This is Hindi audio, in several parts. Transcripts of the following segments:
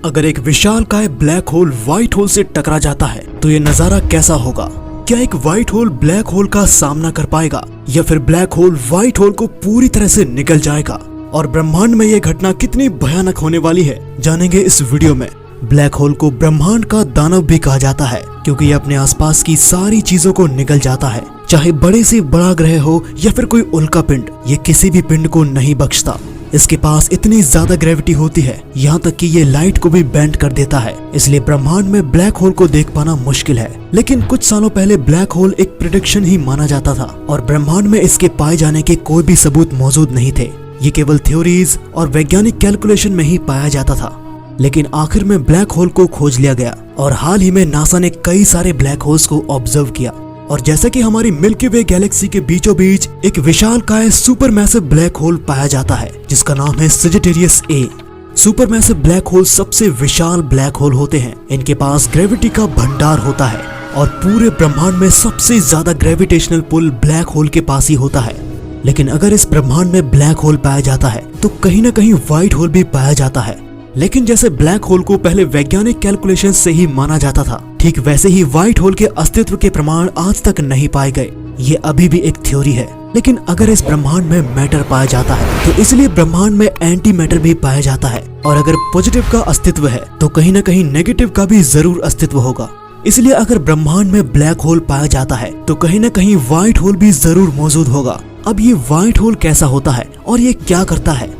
अगर एक विशालकाय ब्लैक होल व्हाइट होल से टकरा जाता है तो ये नजारा कैसा होगा। क्या एक व्हाइट होल ब्लैक होल का सामना कर पाएगा या फिर ब्लैक होल व्हाइट होल को पूरी तरह से निगल जाएगा। और ब्रह्मांड में ये घटना कितनी भयानक होने वाली है जानेंगे इस वीडियो में। ब्लैक होल को ब्रह्मांड का दानव भी कहा जाता है क्योंकि ये अपने आसपास की सारी चीजों को निगल जाता है, चाहे बड़े से बड़ा ग्रह हो या फिर कोई उल्का पिंड, ये किसी भी पिंड को नहीं बख्शता। इसके पास इतनी ज्यादा ग्रेविटी होती है यहाँ तक कि ये लाइट को भी बेंड कर देता है, इसलिए ब्रह्मांड में ब्लैक होल को देख पाना मुश्किल है। लेकिन कुछ सालों पहले ब्लैक होल एक प्रेडिक्शन ही माना जाता था और ब्रह्मांड में इसके पाए जाने के कोई भी सबूत मौजूद नहीं थे। ये केवल थ्योरीज और वैज्ञानिक कैलकुलेशन में ही पाया जाता था। लेकिन आखिर में ब्लैक होल को खोज लिया गया और हाल ही में नासा ने कई सारे ब्लैक होल्स को ऑब्जर्व किया। और जैसे कि हमारी मिल्की वे गैलेक्सी के बीचों बीच एक विशालकाय सुपरमैसिव ब्लैक होल पाया जाता है जिसका नाम है सजिटेरियस ए। सुपरमैसिव ब्लैक होल सबसे विशाल ब्लैक होल होते हैं। इनके पास ग्रेविटी का भंडार होता है और पूरे ब्रह्मांड में सबसे ज्यादा ग्रेविटेशनल पुल ब्लैक होल के पास ही होता है। लेकिन अगर इस ब्रह्मांड में ब्लैक होल पाया जाता है तो कहीं ना कहीं व्हाइट होल भी पाया जाता है। लेकिन जैसे ब्लैक होल को पहले वैज्ञानिक कैलकुलेशन से ही माना जाता था, ठीक वैसे ही व्हाइट होल के अस्तित्व के प्रमाण आज तक नहीं पाए गए। ये अभी भी एक थ्योरी है। लेकिन अगर इस ब्रह्मांड में मैटर पाया जाता है तो इसलिए ब्रह्मांड में एंटी मैटर भी पाया जाता है। और अगर पॉजिटिव का अस्तित्व है तो कहीं ना कहीं नेगेटिव का भी जरूर अस्तित्व होगा। इसलिए अगर ब्रह्मांड में ब्लैक होल पाया जाता है तो कहीं ना कहीं व्हाइट होल भी जरूर मौजूद होगा। अब ये व्हाइट होल कैसा होता है और ये क्या करता है?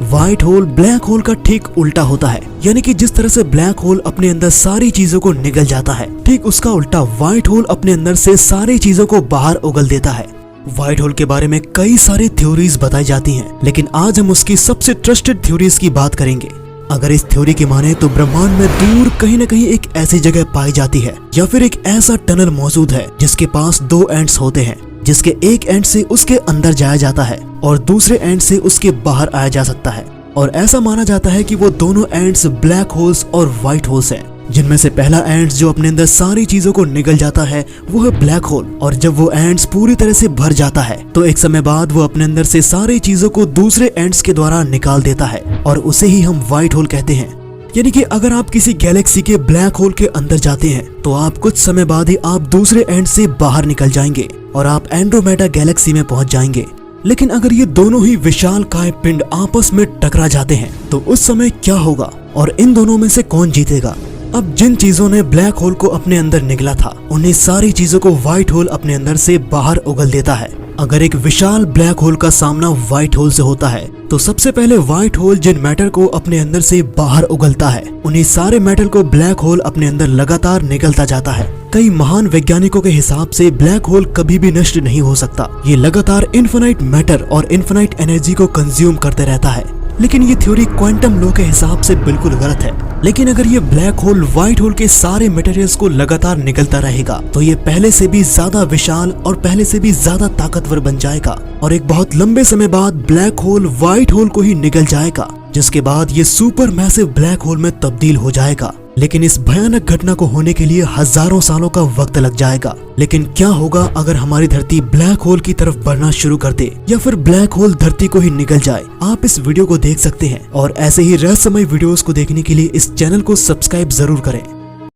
व्हाइट होल ब्लैक होल का ठीक उल्टा होता है, यानी कि जिस तरह से ब्लैक होल अपने अंदर सारी चीजों को निगल जाता है, ठीक उसका उल्टा व्हाइट होल अपने अंदर से सारी चीजों को बाहर उगल देता है। व्हाइट होल के बारे में कई सारी थ्योरीज बताई जाती हैं, लेकिन आज हम उसकी सबसे ट्रस्टेड थ्योरीज की बात करेंगे। अगर इस थ्योरी की माने तो ब्रह्मांड में दूर कहीं न कहीं एक ऐसी जगह पाई जाती है या फिर एक ऐसा टनल मौजूद है जिसके पास दो एंड्स होते हैं, जिसके एक एंड से उसके अंदर जाया जाता है और दूसरे एंड से उसके बाहर आया जा सकता है। और ऐसा माना जाता है कि वो दोनों एंड्स ब्लैक होल्स और व्हाइट होल्स हैं, जिनमें से पहला एंड्स जो अपने अंदर सारी चीजों को निगल जाता है वो है ब्लैक होल। और जब वो एंड्स पूरी तरह से भर जाता है तो एक समय बाद वो अपने अंदर से सारी चीजों को दूसरे एंड्स के द्वारा निकाल देता है और उसे ही हम व्हाइट होल कहते हैं। यानी कि अगर आप किसी गैलेक्सी के ब्लैक होल के अंदर जाते हैं तो आप कुछ समय बाद ही आप दूसरे एंड से बाहर निकल जाएंगे और आप एंड्रोमेडा गैलेक्सी में पहुंच जाएंगे। लेकिन अगर ये दोनों ही विशालकाय पिंड आपस में टकरा जाते हैं तो उस समय क्या होगा और इन दोनों में से कौन जीतेगा? अब जिन चीजों ने ब्लैक होल को अपने अंदर निगला था उन्हीं सारी चीजों को व्हाइट होल अपने अंदर से बाहर उगल देता है। अगर एक विशाल ब्लैक होल का सामना व्हाइट होल से होता है तो सबसे पहले व्हाइट होल जिन मैटर को अपने अंदर से बाहर उगलता है उन्हीं सारे मैटर को ब्लैक होल अपने अंदर लगातार निगलता जाता है। कई महान वैज्ञानिकों के हिसाब से ब्लैक होल कभी भी नष्ट नहीं हो सकता। ये लगातार इन्फिनाइट मैटर और इन्फिनाइट एनर्जी को कंज्यूम करते रहता है। लेकिन ये थ्योरी क्वांटम लॉ के हिसाब से बिल्कुल गलत है। लेकिन अगर ये ब्लैक होल व्हाइट होल के सारे मटेरियल्स को लगातार निगलता रहेगा तो ये पहले से भी ज्यादा विशाल और पहले से भी ज्यादा ताकतवर बन जाएगा और एक बहुत लंबे समय बाद ब्लैक होल व्हाइट होल को ही निगल जाएगा, जिसके बाद ये सुपर मैसिव ब्लैक होल में तब्दील हो जाएगा। लेकिन इस भयानक घटना को होने के लिए हजारों सालों का वक्त लग जाएगा। लेकिन क्या होगा अगर हमारी धरती ब्लैक होल की तरफ बढ़ना शुरू कर दे या फिर ब्लैक होल धरती को ही निगल जाए? आप इस वीडियो को देख सकते हैं और ऐसे ही रहस्यमय वीडियोस को देखने के लिए इस चैनल को सब्सक्राइब जरूर करें।